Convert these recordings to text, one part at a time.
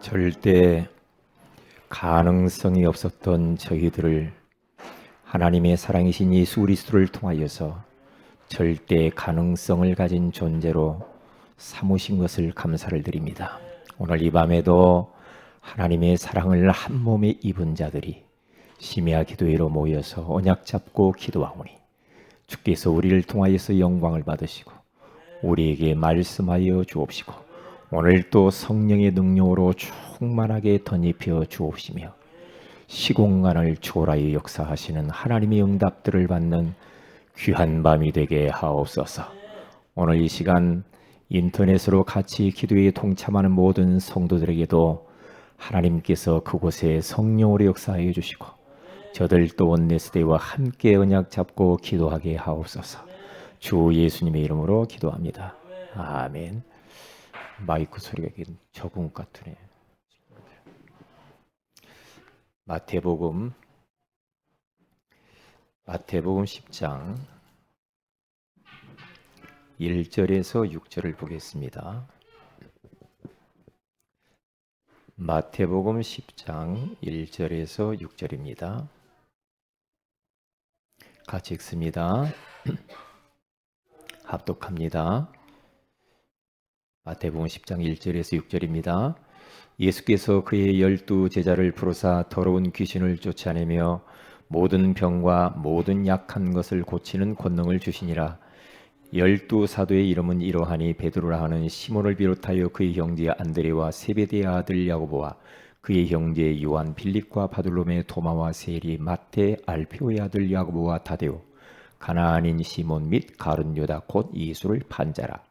절대 가능성이 없었던 저희들을 하나님의 사랑이신 예수 그리스도를 통하여서 절대 가능성을 가진 존재로 삼으신 것을 감사를 드립니다. 오늘 이 밤에도 하나님의 사랑을 한 몸에 입은 자들이 심야 기도회로 모여서 언약 잡고 기도하오니 주께서 우리를 통하여서 영광을 받으시고 우리에게 말씀하여 주옵시고 오늘 또 성령의 능력으로 충만하게 덧입혀 주옵시며 시공간을 초월하여 역사하시는 하나님의 응답들을 받는 귀한 밤이 되게 하옵소서. 오늘 이 시간 인터넷으로 같이 기도에 동참하는 모든 성도들에게도 하나님께서 그곳에 성령으로 역사하여 주시고 저들 또 원네스데이와 함께 언약 잡고 기도하게 하옵소서. 주 예수님의 이름으로 기도합니다. 아멘. 마이크 소리가 적은 것 같으네. 마태복음 10장 1절에서 6절을 보겠습니다. 마태복음 10장 1절에서 6절입니다. 같이 읽습니다. 합독합니다. 마태복음 10장 1절에서 6절입니다. 예수께서 그의 12 제자를 부르사 더러운 귀신을 쫓아내며 모든 병과 모든 약한 것을 고치는 권능을 주시니라. 12 사도의 이름은 이러하니 베드로라 하는 시몬을 비롯하여 그의 형제 안드레와 세베대의 아들 야고보와 그의 형제 요한 빌립과 바돌로메 도마와 세리 마태 알페오의 아들 야고보와 다데오 가나안인 시몬 및 가룟 유다 곧 예수를 판자라.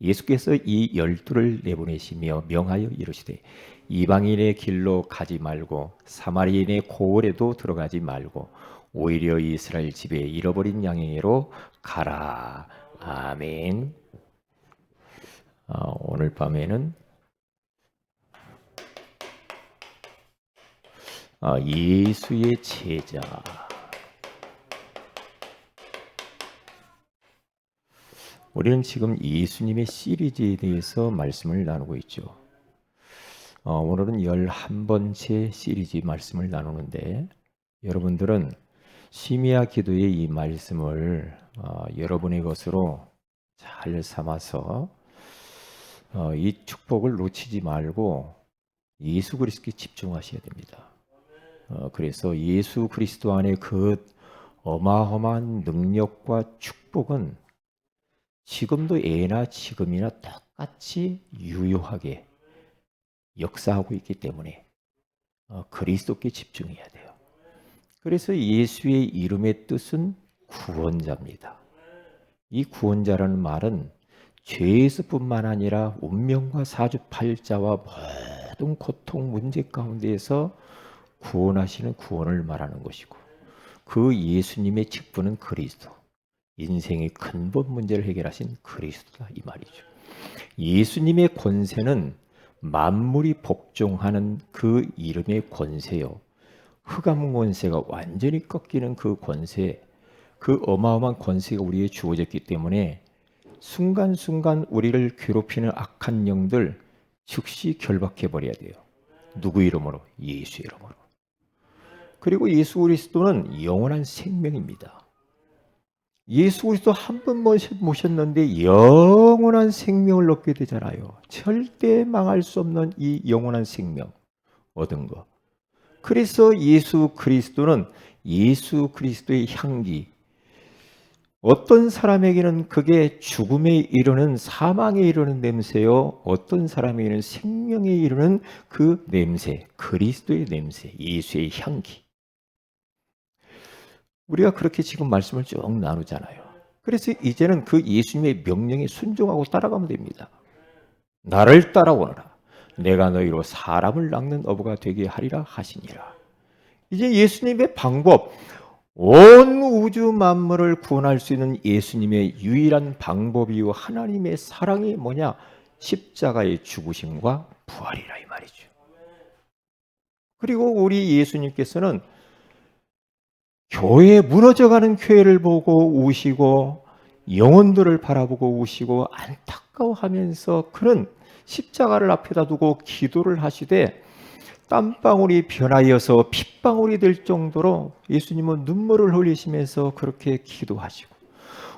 예수께서 이 12를 내보내시며 명하여 이르시되 이방인의 길로 가지 말고 사마리아인의 고을에도 들어가지 말고 오히려 이스라엘 집에 잃어버린 양에게로 가라. 아멘. 오늘 밤에는 예수의 제자. 우리는 지금 예수님의 시리즈에 대해서 말씀을 나누고 있죠. 오늘은 11번째 시리즈 말씀을 나누는데 여러분들은 심야 기도의 이 말씀을 여러분의 것으로 잘 삼아서 이 축복을 놓치지 말고 예수 그리스도에 집중하셔야 됩니다. 그래서 예수 그리스도 안에 그 어마어마한 능력과 축복은 지금도 예나 지금이나 똑같이 유효하게 역사하고 있기 때문에 그리스도께 집중해야 돼요. 그래서 예수의 이름의 뜻은 구원자입니다. 이 구원자라는 말은 죄에서뿐만 아니라 운명과 사주팔자와 모든 고통 문제 가운데에서 구원하시는 구원을 말하는 것이고 그 예수님의 직분은 그리스도. 인생의 근본 문제를 해결하신 그리스도다 이 말이죠. 예수님의 권세는 만물이 복종하는 그 이름의 권세요. 흑암 권세가 완전히 꺾이는 그 권세, 그 어마어마한 권세가 우리에게 주어졌기 때문에 순간순간 우리를 괴롭히는 악한 영들 즉시 결박해버려야 돼요. 누구 이름으로? 예수 이름으로. 그리고 예수 그리스도는 영원한 생명입니다. 예수 그리스도 한 번 모셨는데 영원한 생명을 얻게 되잖아요. 절대 망할 수 없는 이 영원한 생명 얻은 거. 그래서 예수 그리스도는 예수 그리스도의 향기. 어떤 사람에게는 그게 죽음에 이르는 사망에 이르는 냄새요. 어떤 사람에게는 생명에 이르는 그 냄새. 그리스도의 냄새. 예수의 향기. 우리가 그렇게 지금 말씀을 쭉 나누잖아요. 그래서 이제는 그 예수님의 명령에 순종하고 따라가면 됩니다. 나를 따라오너라. 내가 너희로 사람을 낚는 어부가 되게 하리라 하시니라. 이제 예수님의 방법, 온 우주 만물을 구원할 수 있는 예수님의 유일한 방법이요 하나님의 사랑이 뭐냐? 십자가의 죽으심과 부활이라 이 말이죠. 그리고 우리 예수님께서는 교회 무너져가는 교회를 보고 우시고 영혼들을 바라보고 우시고 안타까워하면서 그런 십자가를 앞에다 두고 기도를 하시되 땀방울이 변하여서 핏방울이 될 정도로 예수님은 눈물을 흘리시면서 그렇게 기도하시고,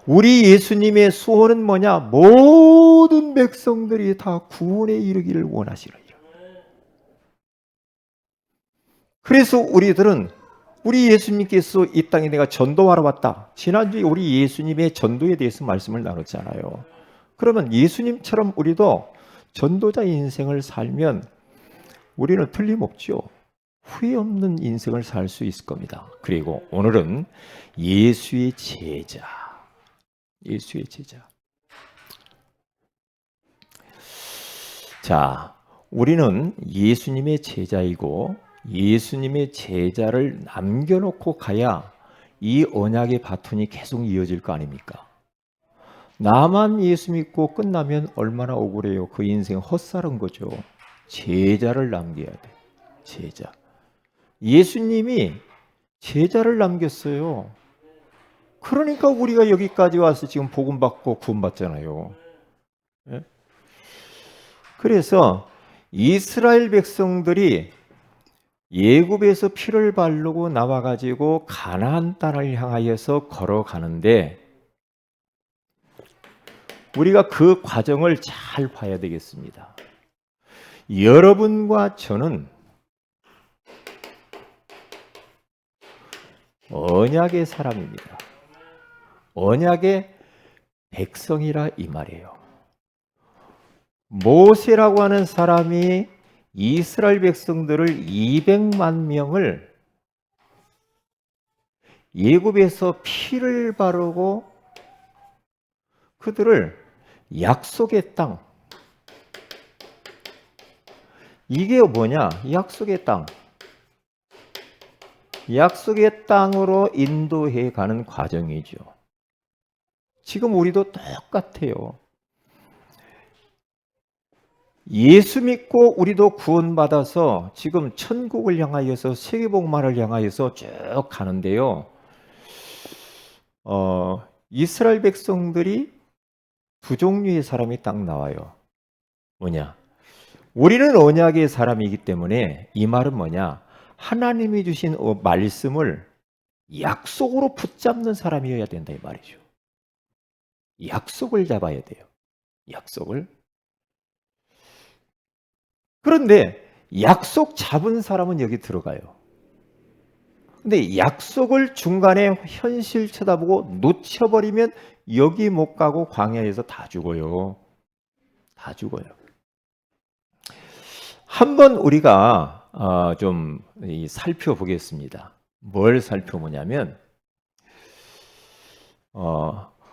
우리 예수님의 소원은 뭐냐? 모든 백성들이 다 구원에 이르기를 원하시느니라. 그래서 우리들은 우리 예수님께서 이 땅에 내가 전도하러 왔다. 지난주에 우리 예수님의 전도에 대해서 말씀을 나눴잖아요. 그러면 예수님처럼 우리도 전도자 인생을 살면 우리는 틀림없죠. 후회 없는 인생을 살 수 있을 겁니다. 그리고 오늘은 예수의 제자. 예수의 제자. 자, 우리는 예수님의 제자이고 예수님의 제자를 남겨놓고 가야 이 언약의 바톤이 계속 이어질 거 아닙니까? 나만 예수 믿고 끝나면 얼마나 억울해요. 그 인생 헛살은 거죠. 제자를 남겨야 돼. 제자. 예수님이 제자를 남겼어요. 그러니까 우리가 여기까지 와서 지금 복음 받고 구원 받잖아요. 예? 그래서 이스라엘 백성들이 예굽에서 피를 바르고 나와가지고 가나안 땅을 향하여서 걸어가는데 우리가 그 과정을 잘 봐야 되겠습니다. 여러분과 저는 언약의 사람입니다. 언약의 백성이라 이 말이에요. 모세라고 하는 사람이 이스라엘 백성들을 200만 명을 예굽에서 피를 바르고 그들을 약속의 땅, 이게 뭐냐? 약속의 땅. 약속의 땅으로 인도해 가는 과정이죠. 지금 우리도 똑같아요. 예수 믿고 우리도 구원받아서 지금 천국을 향하여서 세계복음화를 향하여서 쭉 가는데요. 이스라엘 백성들이 두 종류의 사람이 딱 나와요. 뭐냐? 우리는 언약의 사람이기 때문에 이 말은 뭐냐? 하나님이 주신 말씀을 약속으로 붙잡는 사람이어야 된다 이 말이죠. 약속을 잡아야 돼요. 약속을. 그런데 약속 잡은 사람은 여기 들어가요. 근데 약속을 중간에 현실 쳐다보고 놓쳐버리면 여기 못 가고 광야에서 다 죽어요. 다 죽어요. 한번 우리가 좀 살펴보겠습니다. 뭘 살펴보냐면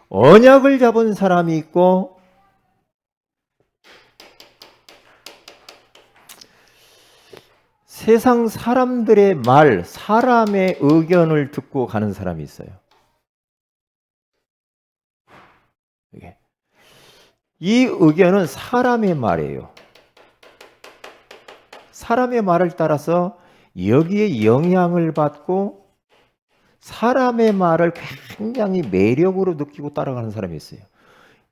언약을 잡은 사람이 있고 세상 사람들의 말, 사람의 의견을 듣고 가는 사람이 있어요. 이 의견은 사람의 말이에요. 사람의 말을 따라서 여기에 영향을 받고 사람의 말을 굉장히 매력으로 느끼고 따라가는 사람이 있어요.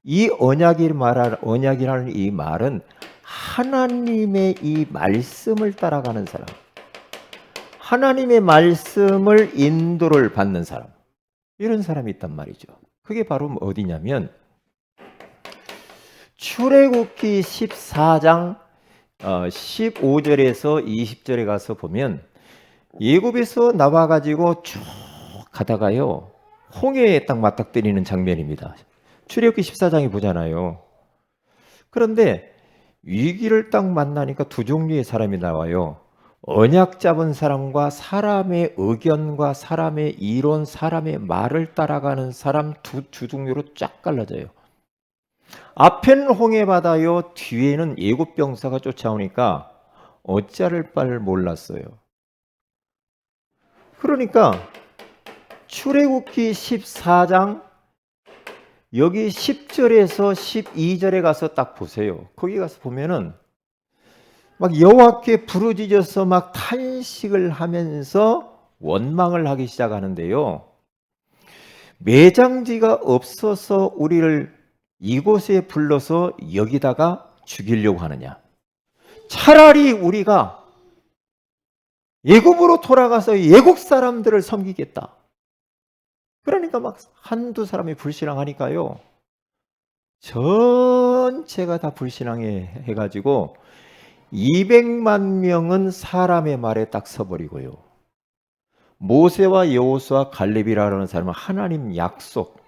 이 언약이라는 이 말은 하나님의 이 말씀을 따라가는 사람, 하나님의 말씀을 인도를 받는 사람, 이런 사람이 있단 말이죠. 그게 바로 어디냐면 출애굽기 14장 15절에서 20절에 가서 보면 예굽에서 나와가지고 쭉 가다가요 홍해에 딱 맞닥뜨리는 장면입니다. 출애굽기 14장에 보잖아요. 그런데 위기를 딱 만나니까 두 종류의 사람이 나와요. 언약 잡은 사람과 사람의 의견과 사람의 이론, 사람의 말을 따라가는 사람 두 종류로 쫙 갈라져요. 앞에는 홍해 바다요, 뒤에는 예굽 병사가 쫓아오니까 어찌할 바를 몰랐어요. 그러니까 출애굽기 14장 여기 10절에서 12절에 가서 딱 보세요. 거기 가서 보면은 막 여호와께 부르짖어서 막 탄식을 하면서 원망을 하기 시작하는데요. 매장지가 없어서 우리를 이곳에 불러서 여기다가 죽이려고 하느냐? 차라리 우리가 애굽으로 돌아가서 애국 사람들을 섬기겠다. 그러니까 막 한두 사람이 불신앙하니까요, 전체가 다 불신앙해 해가지고 200만 명은 사람의 말에 딱 서버리고요, 모세와 여호수아 갈렙이라는 사람은 하나님 약속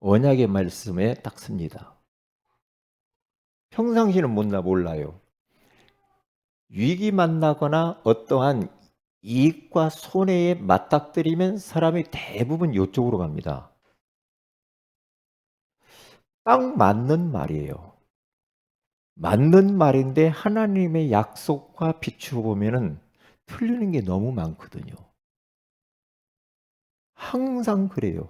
언약의 말씀에 딱 씁니다. 평상시는 몰라요. 위기 만나거나 어떠한 이익과 손해에 맞닥뜨리면 사람이 대부분 이쪽으로 갑니다. 딱 맞는 말이에요. 맞는 말인데 하나님의 약속과 비추어 보면은 틀리는 게 너무 많거든요. 항상 그래요.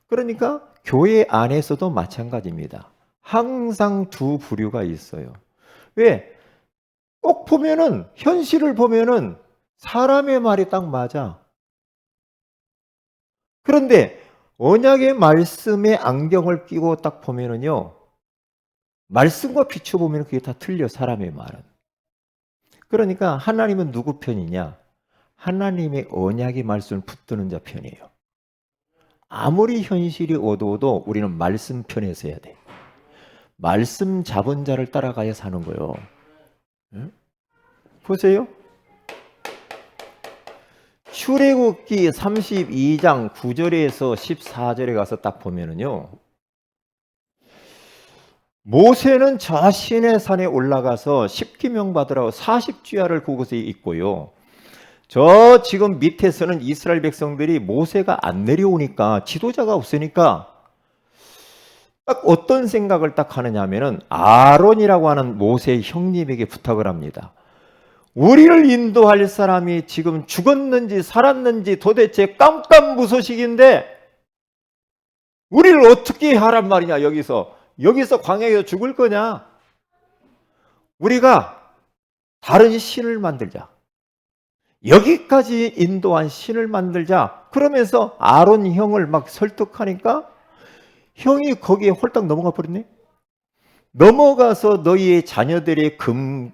그러니까 교회 안에서도 마찬가지입니다. 항상 두 부류가 있어요. 왜? 꼭 보면은, 현실을 보면은 사람의 말이 딱 맞아. 그런데 언약의 말씀에 안경을 끼고 딱 보면은요, 말씀과 비춰보면 그게 다 틀려, 사람의 말은. 그러니까 하나님은 누구 편이냐? 하나님의 언약의 말씀을 붙드는 자 편이에요. 아무리 현실이 어두워도 우리는 말씀 편에 서야 돼. 말씀 잡은 자를 따라가야 사는 거예요. 응? 보세요. 출애굽기 32장 9절에서 14절에 가서 딱 보면은요, 모세는 저 시내 산에 올라가서 십계명 받으라고 40주야를 그곳에 있고요, 저 지금 밑에서는 이스라엘 백성들이 모세가 안 내려오니까, 지도자가 없으니까 딱 어떤 생각을 딱 하느냐 하면은 아론이라고 하는 모세의 형님에게 부탁을 합니다. 우리를 인도할 사람이 지금 죽었는지 살았는지 도대체 깜깜무소식인데 우리를 어떻게 하란 말이냐. 여기서 광야에서 죽을 거냐. 우리가 다른 신을 만들자. 여기까지 인도한 신을 만들자. 그러면서 아론 형을 막 설득하니까 형이 거기에 홀딱 넘어가 버렸네. 넘어가서 너희의 자녀들의 금,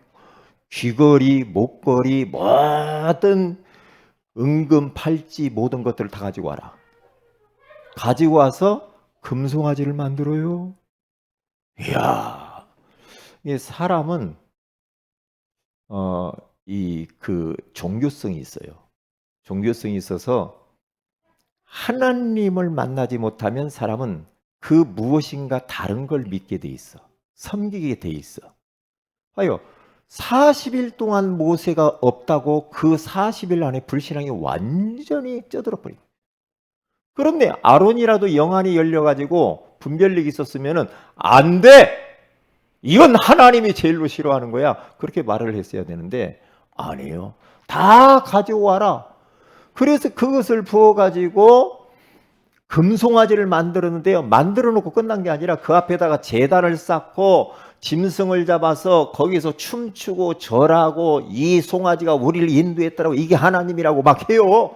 귀걸이, 목걸이, 모든 은금, 팔찌 모든 것들을 다 가지고 와라. 가지고 와서 금송아지를 만들어요. 이야, 이 사람은 종교성이 있어요. 종교성이 있어서 하나님을 만나지 못하면 사람은 그 무엇인가 다른 걸 믿게 돼 있어. 섬기게 돼 있어. 봐요. 40일 동안 모세가 없다고 그 40일 안에 불신앙이 완전히 쪄들어 버려요. 그런데 아론이라도 영안이 열려가지고 분별력이 있었으면 안 돼! 이건 하나님이 제일로 싫어하는 거야. 그렇게 말을 했어야 되는데 아니에요. 다 가지고 와라. 그래서 그것을 부어가지고 금송아지를 만들었는데요. 만들어 놓고 끝난 게 아니라 그 앞에다가 제단을 쌓고 짐승을 잡아서 거기서 춤추고 절하고 이 송아지가 우리를 인도했다라고 이게 하나님이라고 막 해요.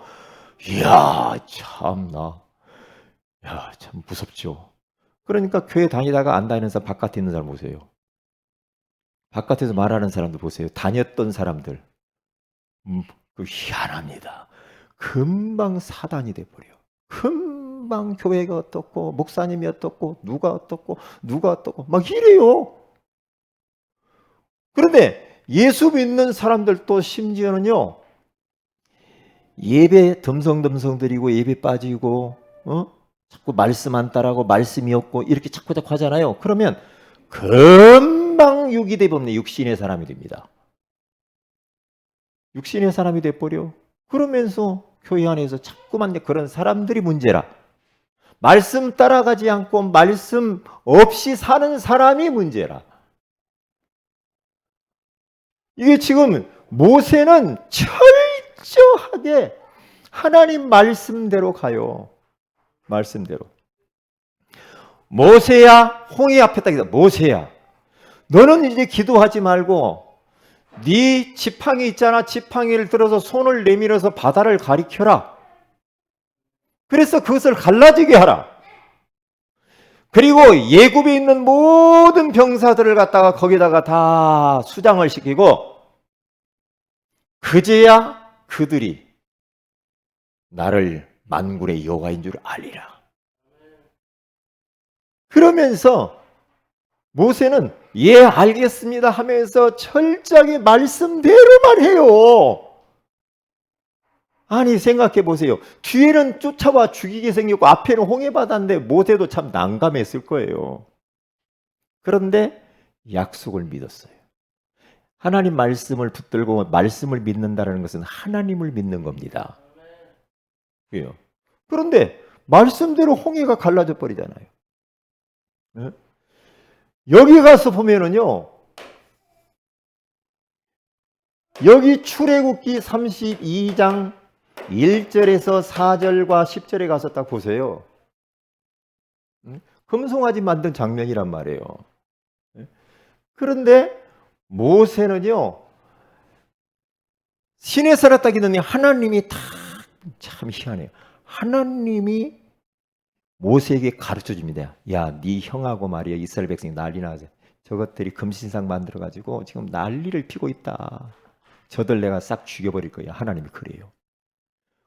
이야, 참나. 야, 참 무섭죠. 그러니까 교회 다니다가 안 다니는 사람, 바깥에 있는 사람 보세요. 바깥에서 말하는 사람들 보세요. 다녔던 사람들. 그 희한합니다. 금방 사단이 돼버려. 금방 교회가 어떻고 목사님이 어떻고 누가 어떻고 막 이래요. 그런데 예수 믿는 사람들도 심지어는요, 예배 덤성덤성 드리고 예배 빠지고 자꾸 말씀 안 따라하고 말씀이 없고 이렇게 자꾸 하잖아요. 그러면 금방 육이 돼버리네. 육신의 사람이 됩니다. 육신의 사람이 돼버려. 그러면서 교회 안에서 자꾸만 그런 사람들이 문제라. 말씀 따라가지 않고 말씀 없이 사는 사람이 문제라. 이게 지금 모세는 철저하게 하나님 말씀대로 가요. 말씀대로. 모세야, 홍해 앞에 딱 있다. 모세야, 너는 이제 기도하지 말고 네 지팡이 있잖아. 지팡이를 들어서 손을 내밀어서 바다를 가리켜라. 그래서 그것을 갈라지게 하라. 그리고 예굽에 있는 모든 병사들을 갖다가 거기다가 다 수장을 시키고 그제야 그들이 나를 만군의 여호와인 줄 알리라. 그러면서 모세는 예 알겠습니다 하면서 철저하게 말씀대로만 해요. 아니 생각해 보세요. 뒤에는 쫓아와 죽이게 생겼고 앞에는 홍해바다인데 모세도 참 난감했을 거예요. 그런데 약속을 믿었어요. 하나님 말씀을 붙들고 말씀을 믿는다는 것은 하나님을 믿는 겁니다. 왜요? 그런데 말씀대로 홍해가 갈라져 버리잖아요. 네? 여기 가서 보면은요. 여기 출애굽기 32장 1절에서 4절과 10절에 가서 딱 보세요. 금송아지 만든 장면이란 말이에요. 그런데 모세는요. 시내산에 딱 있는 하나님이 참 희한해요. 하나님이 모세에게 가르쳐 줍니다. 야, 네 형하고 말이야 이스라엘 백성이 난리 나서 저것들이 금신상 만들어 가지고 지금 난리를 피고 있다. 저들 내가 싹 죽여버릴 거야. 하나님이 그래요.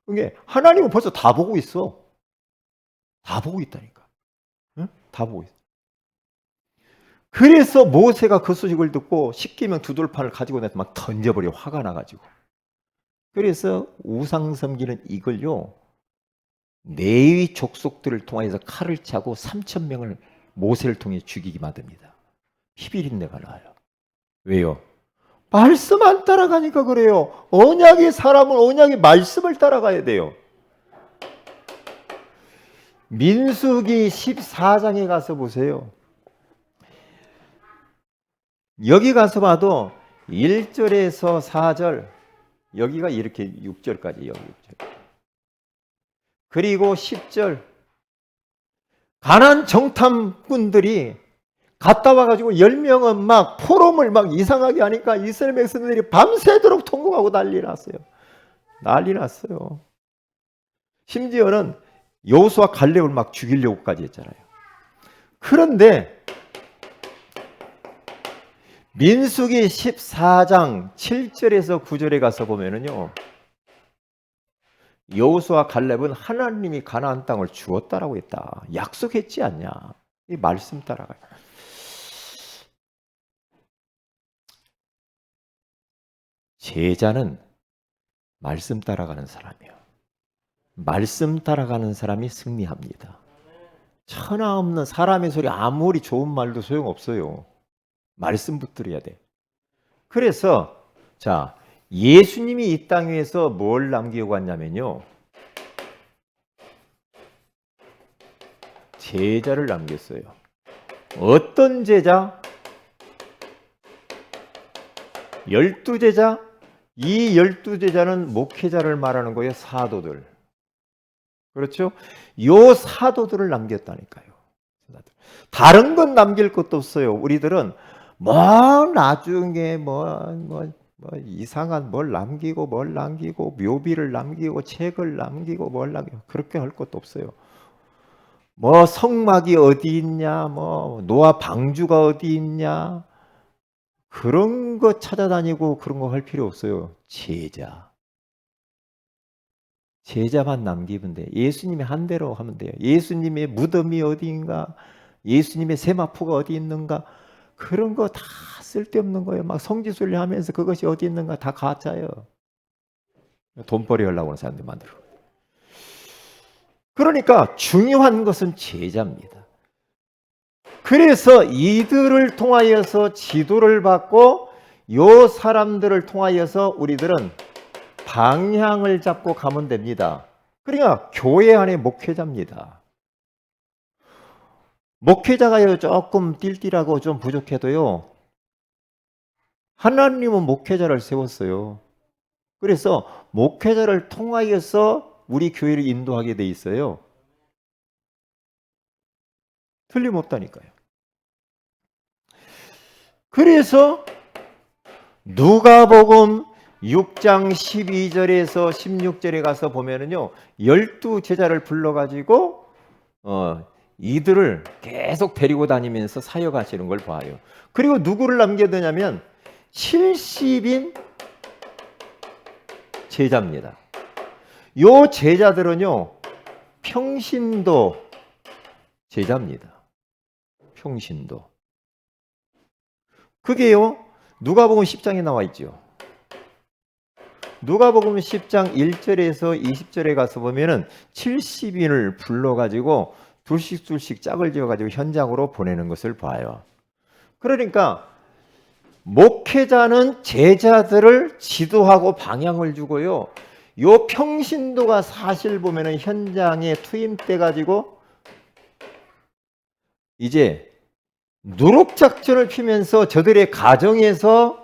그게 하나님은 벌써 다 보고 있어. 다 보고 있다니까. 응? 다 보고 있어. 그래서 모세가 그 소식을 듣고 십계명 두 돌판을 가지고 나서 막 던져버려. 화가 나가지고. 그래서 우상 섬기는 이걸요. 레위 족속들을 통해서 칼을 차고 3,000명을 모세를 통해 죽이게 만듭니다. 피비린내가 나요. 왜요? 말씀 안 따라가니까 그래요. 언약의 사람은 언약의 말씀을 따라가야 돼요. 민수기 14장에 가서 보세요. 여기 가서 봐도 1절에서 4절, 여기가 이렇게 6절까지 여기 6절. 그리고 10절. 가나안 정탐꾼들이 갔다 와가지고 10명은 막 포럼을 막 이상하게 하니까 이스라엘 백성들이 밤새도록 통곡하고 난리 났어요. 난리 났어요. 심지어는 여호수아 갈렙을 막 죽이려고까지 했잖아요. 그런데 민수기 14장 7절에서 9절에 가서 보면은요. 여호수아 갈렙은 하나님이 가나안 땅을 주었다라고 했다. 약속했지 않냐. 이 말씀 따라가요. 제자는 말씀 따라가는 사람이에요. 말씀 따라가는 사람이 승리합니다. 천하 없는 사람의 소리 아무리 좋은 말도 소용없어요. 말씀 붙들어야 돼. 그래서 자 예수님이 이 땅에서 뭘 남기고 갔냐면요. 제자를 남겼어요. 어떤 제자? 12제자? 이 12제자는 목회자를 말하는 거예요. 사도들. 그렇죠? 요 사도들을 남겼다니까요. 다른 건 남길 것도 없어요. 우리들은 뭐 나중에 뭐 이상한 뭘 남기고 묘비를 남기고 책을 남기고 뭘 남기고 그렇게 할 것도 없어요. 뭐 성막이 어디 있냐, 뭐 노아 방주가 어디 있냐, 그런 거 찾아다니고 그런 거 할 필요 없어요. 제자만 남기면 돼. 예수님이 한 대로 하면 돼요. 예수님의 무덤이 어디인가, 예수님의 세마포가 어디 있는가, 그런 거 다 쓸데없는 거예요. 막 성지순례 하면서 그것이 어디 있는가 다 가짜예요. 돈벌이 하려고 하는 사람들 만들어. 그러니까 중요한 것은 제자입니다. 그래서 이들을 통하여서 지도를 받고 요 사람들을 통하여서 우리들은 방향을 잡고 가면 됩니다. 그러니까 교회 안에 목회자입니다. 목회자가 조금 띨띨하고 좀 부족해도요. 하나님은 목회자를 세웠어요. 그래서 목회자를 통하여서 우리 교회를 인도하게 돼 있어요. 틀림없다니까요. 그래서 누가복음 6장 12절에서 16절에 가서 보면은요. 12제자를 불러가지고 이들을 계속 데리고 다니면서 사역하시는 걸 봐요. 그리고 누구를 남겨두냐면 70인 제자입니다. 요 제자들은요, 평신도 제자입니다. 평신도. 그게요, 누가복음 10장에 나와 있죠. 누가복음 10장 1절에서 20절에 가서 보면은 70인을 불러가지고 둘씩 짝을 지어가지고 현장으로 보내는 것을 봐요. 그러니까 목회자는 제자들을 지도하고 방향을 주고요. 요 평신도가 사실 보면은 현장에 투입돼 가지고 이제 누룩 작전을 피면서 저들의 가정에서,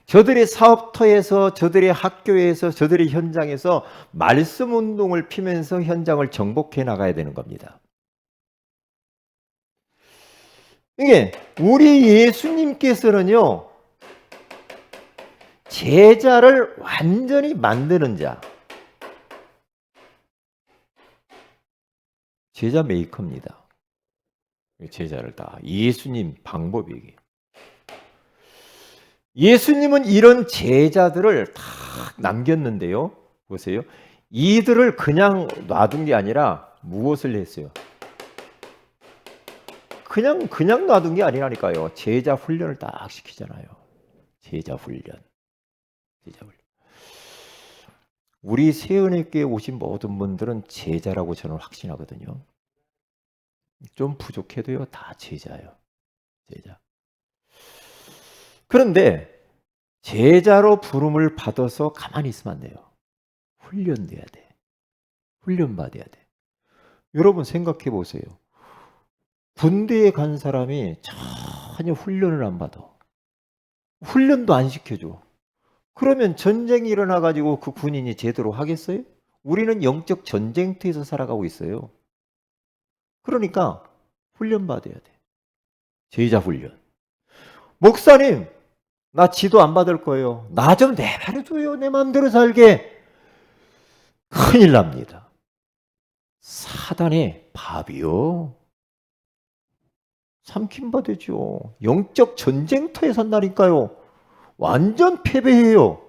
저들의 사업터에서, 저들의 학교에서, 저들의 현장에서 말씀 운동을 피면서 현장을 정복해 나가야 되는 겁니다. 이게 우리 예수님께서는요, 제자를 완전히 만드는 자, 제자 메이커입니다. 제자를 다 예수님 방법이기. 예수님은 이런 제자들을 다 남겼는데요. 보세요. 이들을 그냥 놔둔 게 아니라 무엇을 했어요? 그냥 놔둔 게 아니라니까요. 제자 훈련을 딱 시키잖아요. 제자 훈련. 우리 새은혜교회 오신 모든 분들은 제자라고 저는 확신하거든요. 좀 부족해도요, 다 제자예요. 제자. 그런데 제자로 부름을 받아서 가만히 있으면 안 돼요. 훈련돼야 돼. 훈련받아야 돼. 여러분 생각해 보세요. 군대에 간 사람이 전혀 훈련을 안 받아. 훈련도 안 시켜줘. 그러면 전쟁이 일어나가지고 그 군인이 제대로 하겠어요? 우리는 영적 전쟁터에서 살아가고 있어요. 그러니까 훈련받아야 돼. 제자 훈련. 목사님, 나 지도 안 받을 거예요. 나 좀 내버려둬요. 내 마음대로 살게. 큰일 납니다. 사단의 밥이요. 삼킴받으죠. 영적 전쟁터에 산다니까요. 완전 패배해요.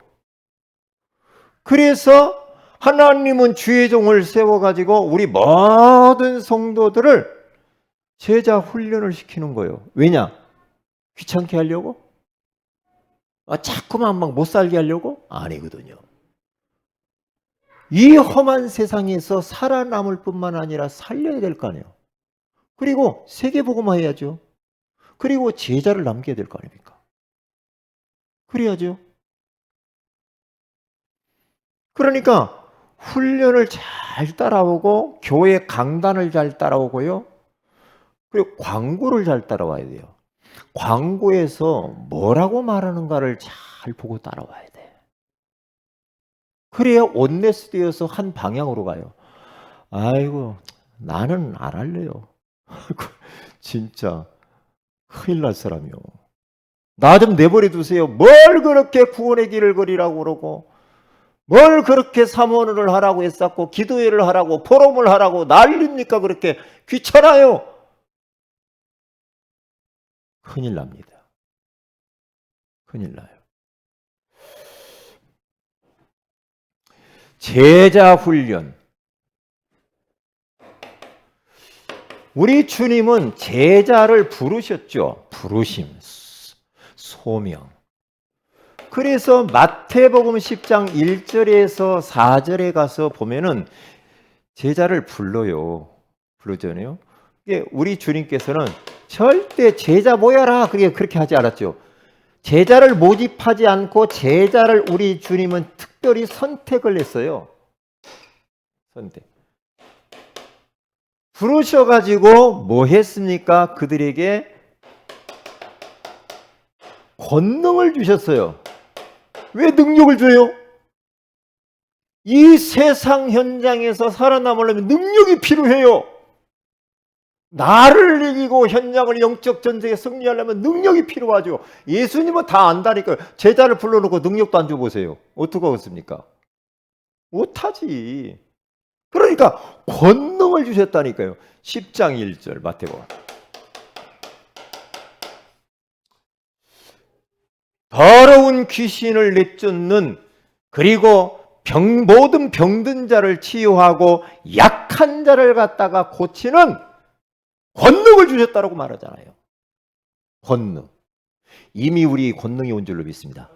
그래서 하나님은 주의 종을 세워가지고 우리 모든 성도들을 제자 훈련을 시키는 거예요. 왜냐? 귀찮게 하려고? 자꾸만 막 못 살게 하려고? 아니거든요. 이 험한 세상에서 살아남을 뿐만 아니라 살려야 될 거 아니에요. 그리고 세계복음화 해야죠. 그리고 제자를 남겨야 될 거 아닙니까? 그래야죠. 그러니까 훈련을 잘 따라오고 교회 강단을 잘 따라오고요. 그리고 광고를 잘 따라와야 돼요. 광고에서 뭐라고 말하는가를 잘 보고 따라와야 돼. 그래야 온네스되어서 한 방향으로 가요. 아이고, 나는 안 할래요. 진짜 큰일 날 사람이요. 나 좀 내버려 두세요. 뭘 그렇게 구원의 길을 걸으라고 그러고, 뭘 그렇게 사모를 하라고 했었고, 기도회를 하라고, 포럼을 하라고 난립니까? 그렇게 귀찮아요. 큰일 납니다. 큰일 나요. 제자 훈련. 우리 주님은 제자를 부르셨죠. 부르심, 소명. 그래서 마태복음 10장 1절에서 4절에 가서 보면은 제자를 불러요. 부르잖아요. 우리 주님께서는 절대 제자 모여라 그렇게 하지 않았죠. 제자를 모집하지 않고 제자를 우리 주님은 특별히 선택을 했어요. 선택. 부르셔가지고 뭐 했습니까? 그들에게 권능을 주셨어요. 왜 능력을 줘요? 이 세상 현장에서 살아남으려면 능력이 필요해요. 나를 이기고 현장을 영적 전쟁에 승리하려면 능력이 필요하죠. 예수님은 다 안다니까요. 제자를 불러놓고 능력도 안 줘보세요. 어떻게 하겠습니까? 못하지. 그러니까 권능을 주셨다니까요. 10장 1절 마태복음. 더러운 귀신을 내쫓는, 그리고 모든 병든 자를 치유하고 약한 자를 갖다가 고치는 권능을 주셨다고 말하잖아요. 권능. 이미 우리 권능이 온 줄로 믿습니다.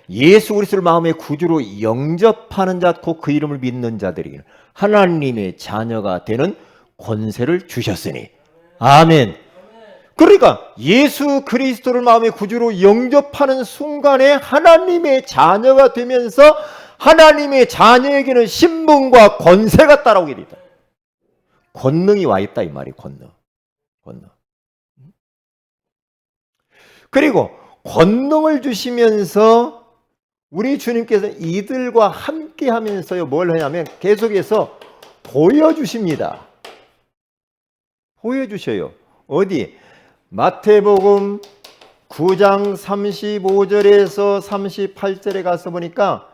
예수 그리스도를 마음의 구주로 영접하는 자, 곧 그 이름을 믿는 자들에게는 하나님의 자녀가 되는 권세를 주셨으니. 아멘. 그러니까 예수 그리스도를 마음의 구주로 영접하는 순간에 하나님의 자녀가 되면서 하나님의 자녀에게는 신분과 권세가 따라오게 된다. 권능이 와 있다 이 말이. 권능. 그리고 권능을 주시면서 우리 주님께서 이들과 함께 하면서요, 뭘 하냐면 계속해서 보여주십니다. 보여주셔요. 어디? 마태복음 9장 35절에서 38절에 가서 보니까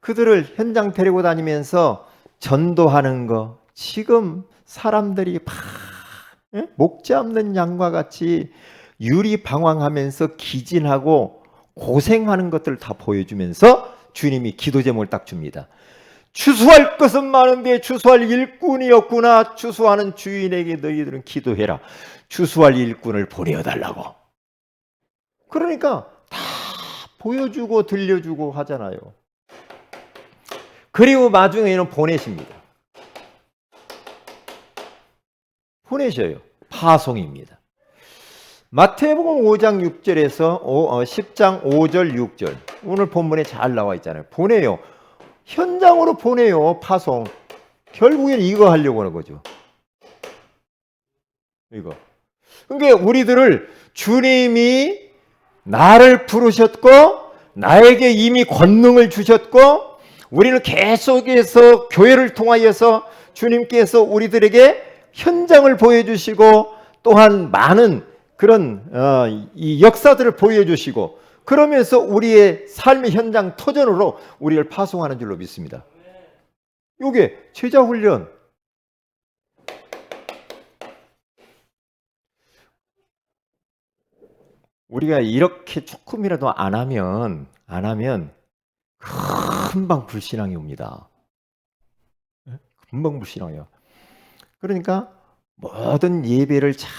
그들을 현장 데리고 다니면서 전도하는 거, 지금 사람들이 막 목지 없는 양과 같이 유리방황하면서 기진하고 고생하는 것들을 다 보여주면서 주님이 기도 제목을 딱 줍니다. 추수할 것은 많은데 추수할 일꾼이 없구나. 추수하는 주인에게 너희들은 기도해라. 추수할 일꾼을 보내어달라고. 그러니까 다 보여주고 들려주고 하잖아요. 그리고 나중에는 보내십니다. 보내셔요. 파송입니다. 마태복음 5장 6절에서 10장 5절 6절 오늘 본문에 잘 나와 있잖아요. 보내요. 현장으로 보내요. 파송. 결국엔 이거 하려고 하는 거죠. 이거. 그러니까 우리들을 주님이 나를 부르셨고 나에게 이미 권능을 주셨고 우리는 계속해서 교회를 통하여서 주님께서 우리들에게 현장을 보여주시고 또한 많은 그런 이 역사들을 보여주시고 그러면서 우리의 삶의 현장 터전으로 우리를 파송하는 줄로 믿습니다. 이게 제자훈련. 우리가 이렇게 조금이라도 안 하면 금방 불신앙이 옵니다. 금방 불신앙이요. 그러니까 모든 예배를 잘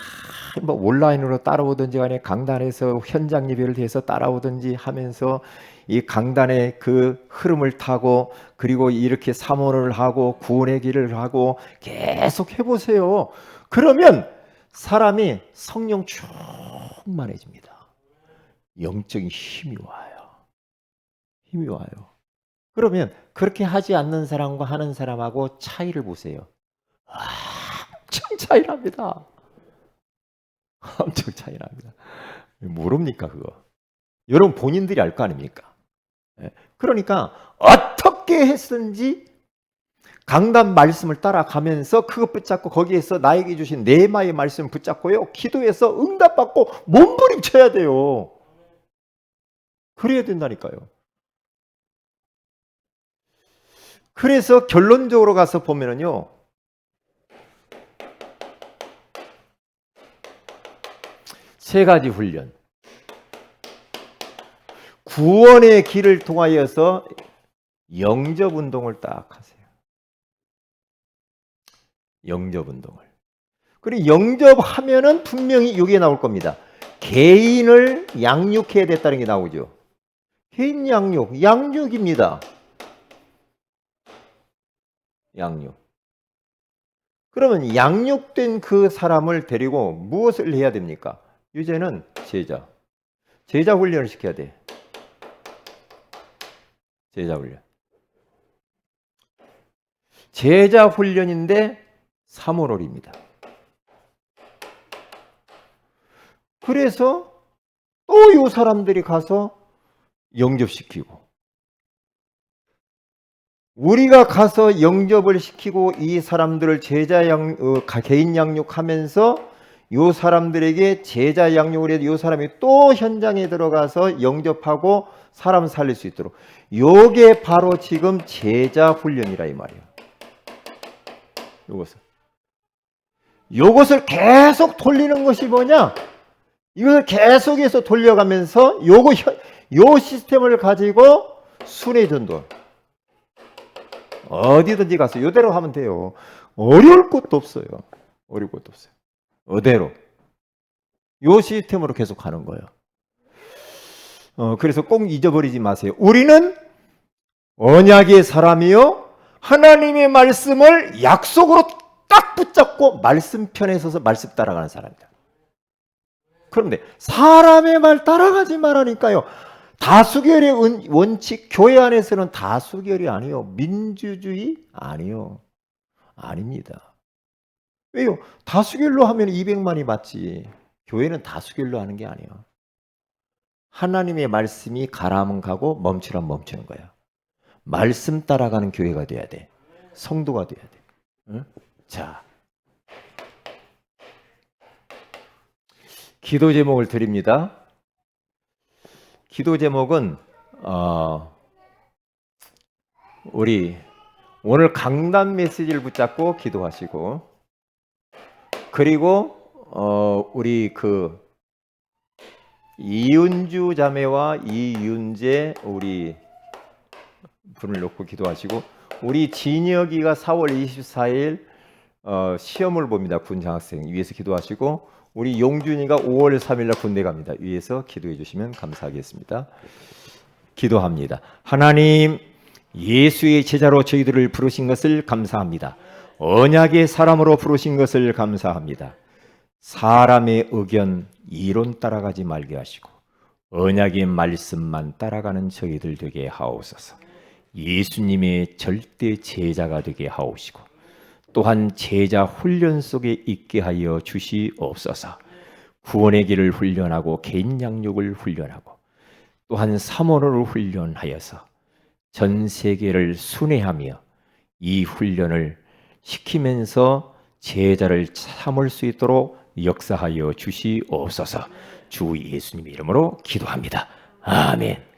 온라인으로 따라오든지 간에 강단에서 현장 예배를 해서 따라오든지 하면서 이 강단의 그 흐름을 타고 그리고 이렇게 사모를 하고 구원의 길을 하고 계속 해보세요. 그러면 사람이 성령 충만해집니다. 영적인 힘이 와요. 힘이 와요. 그러면 그렇게 하지 않는 사람과 하는 사람하고 차이를 보세요. 엄청 차이 납니다. 엄청 차이 납니다. 모릅니까 그거? 여러분 본인들이 알 거 아닙니까? 그러니까 어떻게 했든지 강단 말씀을 따라가면서 그것 붙잡고 거기에서 나에게 주신 네마의 말씀을 붙잡고요. 기도해서 응답받고 몸부림쳐야 돼요. 그래야 된다니까요. 그래서 결론적으로 가서 보면은요. 세 가지 훈련. 구원의 길을 통하여서 영접 운동을 딱 하세요. 영접 운동을. 그리고 영접하면은 분명히 이게 나올 겁니다. 개인을 양육해야 됐다는 게 나오죠. 개인 양육입니다. 양육. 그러면 양육된 그 사람을 데리고 무엇을 해야 됩니까? 이제는 제자 훈련을 시켜야 돼. 제자 훈련. 제자 훈련인데 사모놀이입니다. 그래서 또 이 사람들이 가서 영접시키고 우리가 가서 영접을 시키고 이 사람들을 개인 양육하면서 이 사람들에게 제자 양육을 해도 이 사람이 또 현장에 들어가서 영접하고 사람 살릴 수 있도록. 요게 바로 지금 제자 훈련이라 이 말이에요. 요것을 계속 돌리는 것이 뭐냐? 이것을 계속해서 돌려가면서 요 시스템을 가지고 순회 전도 어디든지 가서 이대로 하면 돼요. 어려울 것도 없어요. 어려울 것도 없어요. 이대로 요 시스템으로 계속 가는 거예요. 그래서 꼭 잊어버리지 마세요. 우리는 언약의 사람이요, 하나님의 말씀을 약속으로 딱 붙잡고 말씀 편에 서서 말씀 따라가는 사람이다. 그런데 사람의 말 따라가지 말라니까요. 다수결의 원칙, 교회 안에서는 다수결이 아니요, 민주주의 아니요, 아닙니다. 왜요? 다수결로 하면 200만이 맞지. 교회는 다수결로 하는 게 아니에요. 하나님의 말씀이 가라면 가고 멈추라면 멈추는 거예요. 말씀 따라가는 교회가 돼야 돼. 성도가 돼야 돼. 응? 자, 기도 제목을 드립니다. 기도 제목은 우리 오늘 강단 메시지를 붙잡고 기도하시고, 그리고 우리 이윤주 자매와 이윤재 우리 분을 놓고 기도하시고, 우리 진혁이가 4월 24일 시험을 봅니다. 군장학생 위해서 기도하시고, 우리 용준이가 5월 3일날 군대 갑니다. 위해서 기도해 주시면 감사하겠습니다. 기도합니다. 하나님, 예수의 제자로 저희들을 부르신 것을 감사합니다. 언약의 사람으로 부르신 것을 감사합니다. 사람의 의견, 이론 따라가지 말게 하시고 언약의 말씀만 따라가는 저희들 되게 하옵소서. 예수님의 절대 제자가 되게 하옵시고, 또한 제자 훈련 속에 있게 하여 주시옵소서. 구원의 길을 훈련하고 개인 양육을 훈련하고 또한 사모를 훈련하여서 전 세계를 순회하며 이 훈련을 시키면서 제자를 삼을 수 있도록 역사하여 주시옵소서. 주 예수님의 이름으로 기도합니다. 아멘.